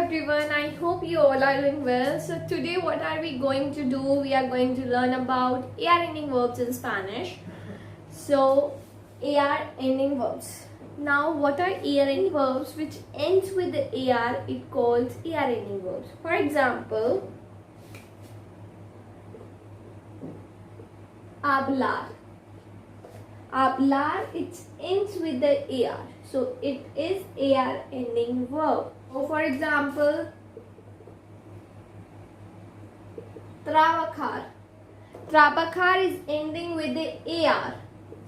everyone, I hope you all are doing well. So today what are we going to do? We are going to learn about AR ending verbs in Spanish. So AR ending verbs. Now what are AR ending verbs which ends with the AR? It calls AR ending verbs. For example, hablar. Hablar, it ends with the AR. So it is AR ending verb. So for example, trabajar. Trabajar is ending with the AR.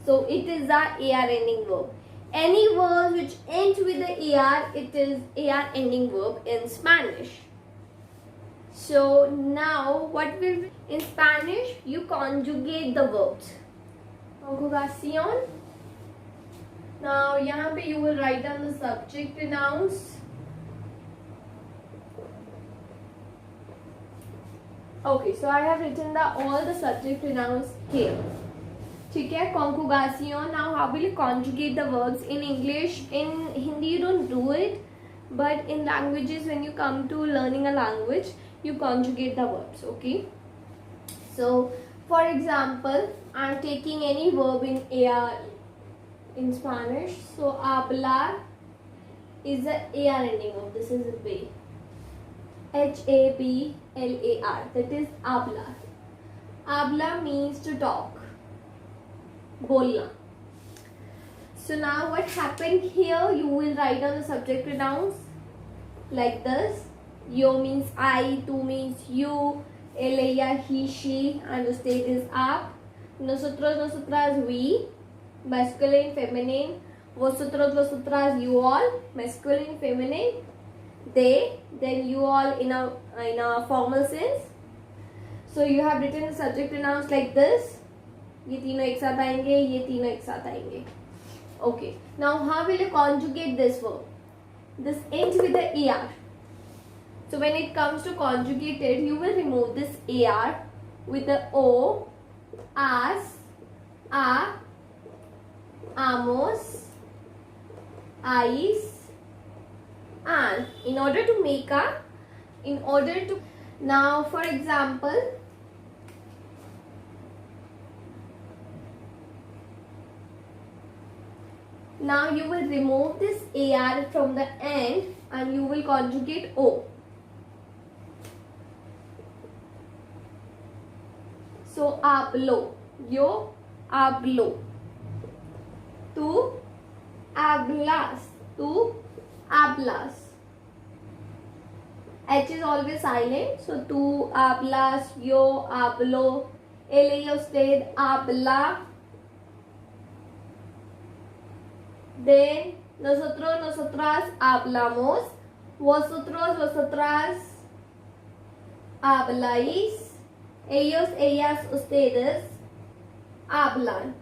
So it is the AR ending verb. Any word which ends with the AR, it is AR ending verb in Spanish. So now what will be in Spanish? You conjugate the verbs. Conjugación. Now यहाँ पे you will write down the subject pronouns. Okay, so I have written all the subject pronouns here. ठीक है, conjugación. Now how will you conjugate the verbs in English? In Hindi you don't do it, but in languages when you come to learning a language, you conjugate the verbs. Okay. So for example, I am taking any verb in AR in Spanish. So hablar is the AR ending verb. This is a B. Hablar. That is hablar. Hablar means to talk. Bolna. So now what happened here? You will write down the subject pronouns like this. Yo means I, tú means you, él, ella, he, she, and the state is up. Nosotros, nosotras, we, masculine, feminine. Vosotros, vosotras, you all, masculine, feminine. They, then you all in a formal sense. So you have written the subject pronouns like this. ये तीनों एक साथ आएंगे, ये तीनों एक साथ आएंगे. Okay. Now how will you conjugate this verb? This ends with the AR. So when it comes to conjugated, you will remove this AR with the O, as, a, amos, ais, and in order to now for example, now you will remove this AR from the end and you will conjugate O. So hablo, yo hablo, tú hablas, tú hablas. H is always silent, so tú hablas, yo hablo, él, ella, usted habla. Then nosotros, nosotras hablamos, vosotros, vosotras habláis, ellos, ellas, ustedes hablan.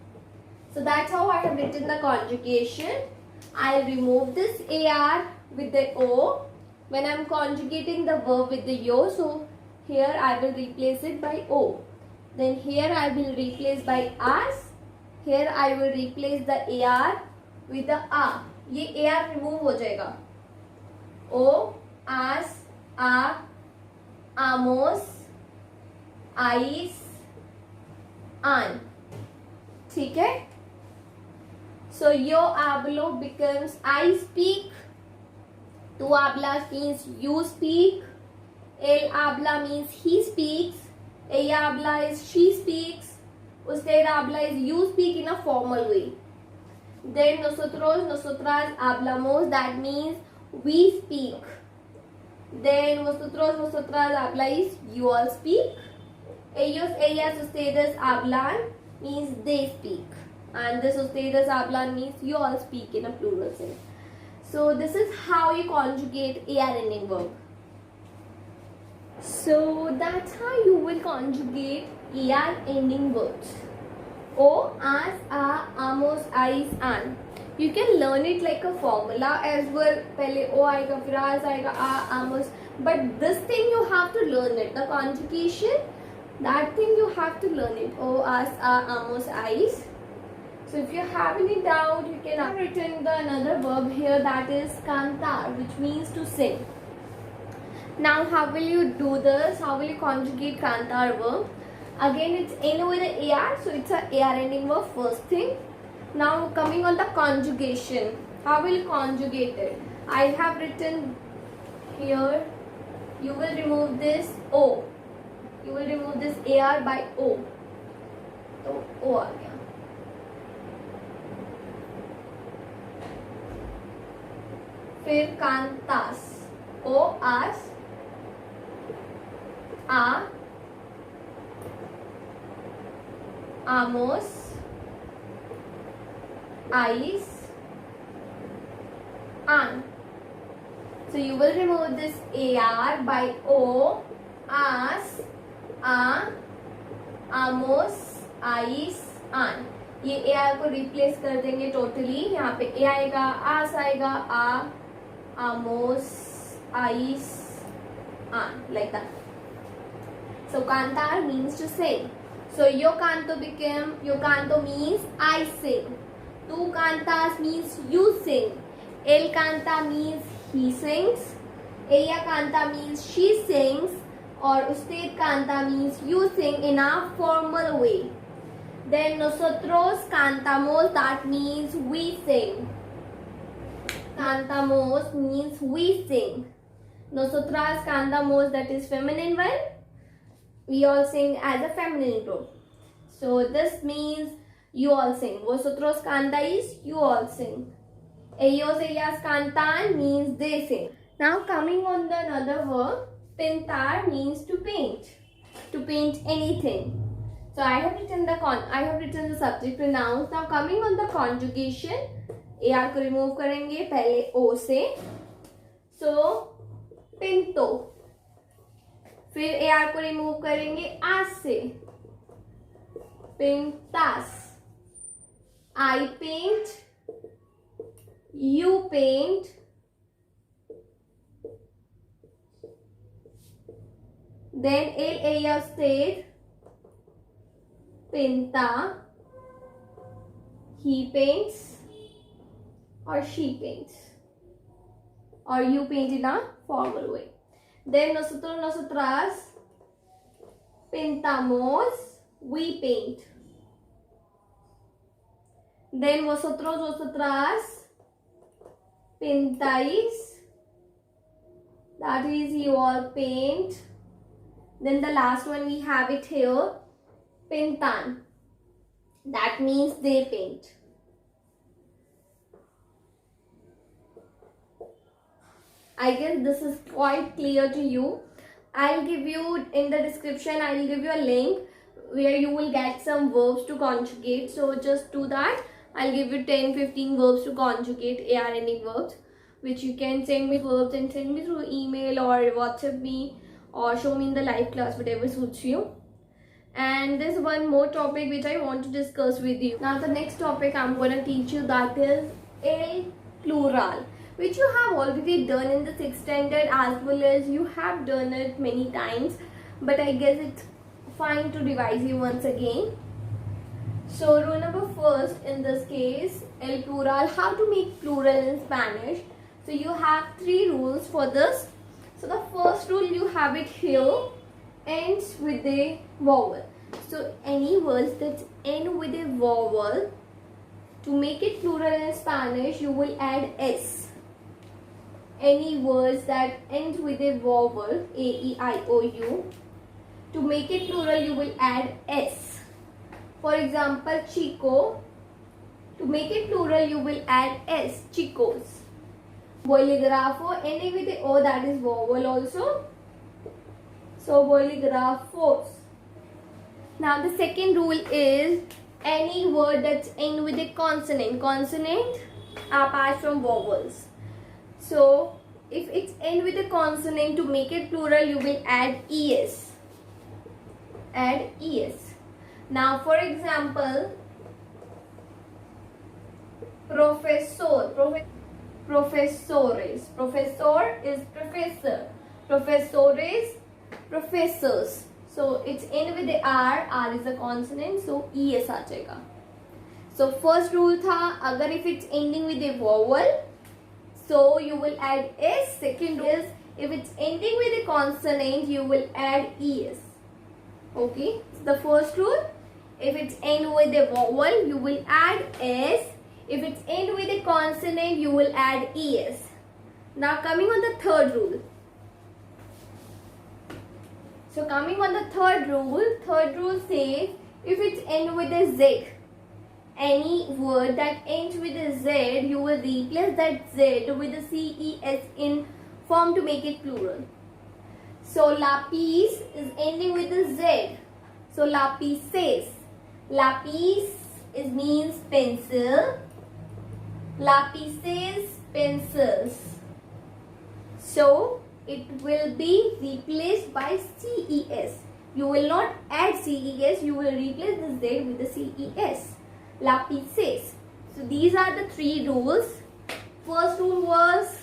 So that's how I have written the conjugation. I'll remove this AR with the O when I'm conjugating the verb with the yo. So here I will replace it by O. Then here I will replace by as. Here I will replace the AR with the A. ये AR remove हो जाएगा. O, as, a, amos, ais, an. ठीक है? So yo hablo becomes I speak. Tu hablas means you speak. Él habla means he speaks. Ella habla is she speaks. Usted habla is you speak in a formal way. Then nosotros, nosotras hablamos, that means we speak. Then vosotros, vosotras habláis, you all speak. Ellos, ellas, ustedes hablan means they speak. And this ustedes hablan means you all speak in a plural sense. So this is how you conjugate AR ending verb. So that's how you will conjugate AR ending verbs. O, as, a, amos, ais, an. You can learn it like a formula as well. Pehle O aayega, fir as aayega, a, amos. But this thing you have to learn it. The conjugation, that thing you have to learn it. O, as, a, amos, ais. So if you have any doubt, you can written another verb here, that is cantar, which means to sing. Now how will you do this? How will you conjugate Kantar verb? Again, it's N with the AR, so it's a AR ending verb first thing. Now coming on the conjugation, how will you conjugate it? I have written here, you will remove this O. You will remove this AR by O. So O आ गया. फिर कांतास, O as A, Amos, Ais, An. So you will remove this AR by O, As, A, Amos, Ais, An. ये AR को replace कर देंगे totally. यहाँ पे A आएगा, आस आएगा, आ, Amos, Ais, An, like that. So Kantar means to sing. So yo canto means I sing. Tu cantas means you sing. El canta means he sings. Ella canta means she sings. Or usted canta means you sing in a formal way. Then nosotros cantamos, that means we sing. Cantamos means we sing. Nosotras cantamos, that is feminine one. We all sing as a feminine group. So this means you all sing. Vosotros cantáis, you all sing. Ellos, ellas cantan means they sing. Now coming on the another verb, pintar means to paint. To paint anything. So I have written the subject pronouns. Now coming on the conjugation, AR को remove करेंगे पहले O से. So pinto. फिर AR को remove करेंगे आज से. Pintas. I paint. You paint. Then ella usted. Pinta. He paints. Or she paints. Or you paint in a formal way. Then nosotros, nosotras, pintamos, we paint. Then vosotros, vosotras, pintáis, that is you all paint. Then the last one we have it here, pintan, that means they paint. I guess this is quite clear to you. I'll give you in the description, I'll give you a link where you will get some verbs to conjugate. So just do that. I'll give you 10-15 verbs to conjugate AR ending verbs, which you can send me verbs and send me through email or WhatsApp me or show me in the live class, whatever suits you. And there's one more topic which I want to discuss with you. Now the next topic I'm going to teach you, that is el plural, which you have already done in the 6th standard as well as you have done it many times, but I guess it's fine to revise you once again. So rule number first in this case, el plural, how to make plural in Spanish. So you have 3 rules for this. So the first rule you have it here, ends with a vowel. So any words that end with a vowel, to make it plural in Spanish you will add S. Any words that end with a vowel, A, E, I, O, U, to make it plural you will add S. For example, chico, to make it plural you will add S, chicos. Bolígrafo, ending with a O, that is vowel also. So bolígrafos. Now the second rule is any word that's end with a consonant. Consonant apart from vowels. So if it's end with a consonant, to make it plural you will add es. Add es. Now for example, profesor. Profesores. Professor is professor. Profesores, professors. So it's end with the R is a consonant, so es आ जाएगा. So first rule था, अगर if it's ending with a vowel, so you will add S. Second rule is if it's ending with a consonant, you will add es. Okay, so the first rule, if it's end with a vowel, you will add s. If it's end with a consonant, you will add es. Now coming on the third rule. So coming on the third rule says if it's end with a z, any word that ends with a z, you will replace that z with a ces in form to make it plural. So lapis is ending with a z. So lapises. Lapis means pencil. Lapises, pencils. So it will be replaced by ces. You will not add ces, you will replace the z with the ces. Lapises. So these are the three rules. First rule was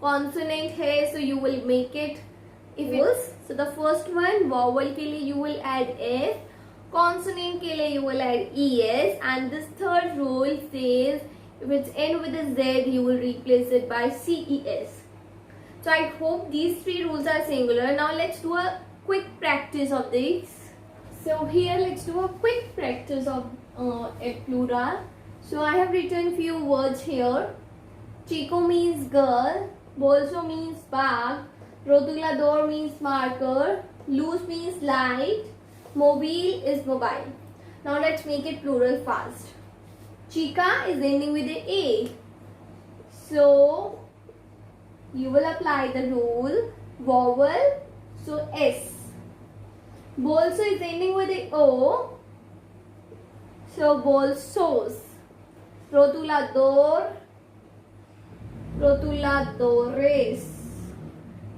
consonant hai, so you will make it if it was. So the first one, vowel ke liye you will add f, consonant ke liye you will add es, and this third rule says if it's end with a z, you will replace it by ces. So I hope these three rules are singular. Now let's do a quick practice of these. So here let's do a quick practice of a plural. So I have written few words here. Chico means girl, bolso means bag, rotulador means marker, luz means light, mobile is mobile. Now let's make it plural fast. Chica is ending with a. So you will apply the rule vowel, so s. Bolso is ending with a o, so bolsos. Rotulador, rotuladores.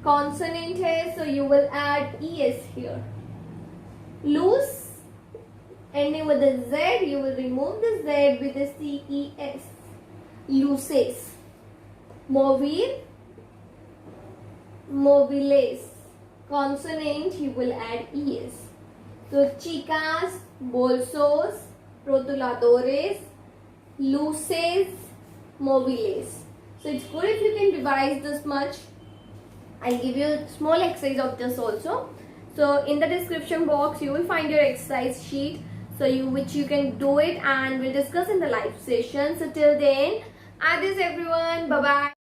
Consonant hai, so you will add es here. Luz ending with a z, you will remove the z with a ces. Luces. Mobile, mobiles. Consonant, you will add es. So chicas, bolsos, rotuladores, luces, mobiles. So it's good if you can revise this much. I'll give you a small exercise of this also. So in the description box you will find your exercise sheet, so which you can do it, and we'll discuss in the live session. So till then, adios everyone, bye bye.